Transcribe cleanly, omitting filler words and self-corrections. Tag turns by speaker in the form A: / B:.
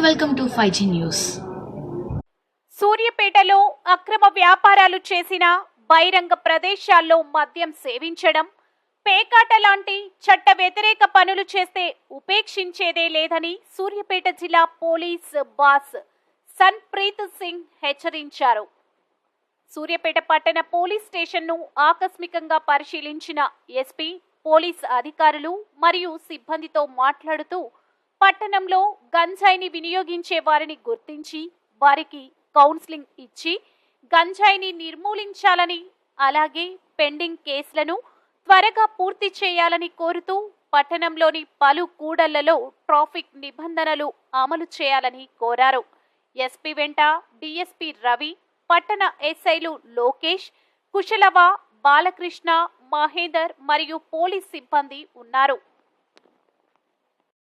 A: welcome to 5G News.
B: సూర్యాపేటలో అక్రమ వ్యాపారాలు చేసిన బహిరంగ ప్రదేశాల్లో మద్యం సేవించడం, పేకాట లాంటి చట్ట వ్యతిరేక పనులు చేస్తే ఉపేక్షించేదే లేదని సూర్యాపేట జిల్లా పోలీస్ బాస్ సన్ప్రీత్ సింగ్ హెచ్చరించారు. సూర్యాపేట పట్టణ పోలీస్ స్టేషన్ను ఆకస్మికంగా పరిశీలించిన ఎస్పీ పోలీస్ అధికారులు మరియు సిబ్బందితో మాట్లాడుతూ పట్టణంలో గంజాయిని వినియోగించే వారిని గుర్తించి వారికి కౌన్సిలింగ్ ఇచ్చి గంజాయిని నిర్మూలించాలని, అలాగే పెండింగ్ కేసులను త్వరగా పూర్తి చేయాలని కోరుతూ పట్టణంలోని పలు కూడళ్లలో ట్రాఫిక్ నిబంధనలు అమలు చేయాలని కోరారు. ఎస్పీ వెంట డిఎస్పీ రవి, పట్టణ ఎస్ఐలు లోకేష్, కుశలవ, బాలకృష్ణ, మహేందర్ మరియు పోలీస్ సిబ్బంది ఉన్నారు.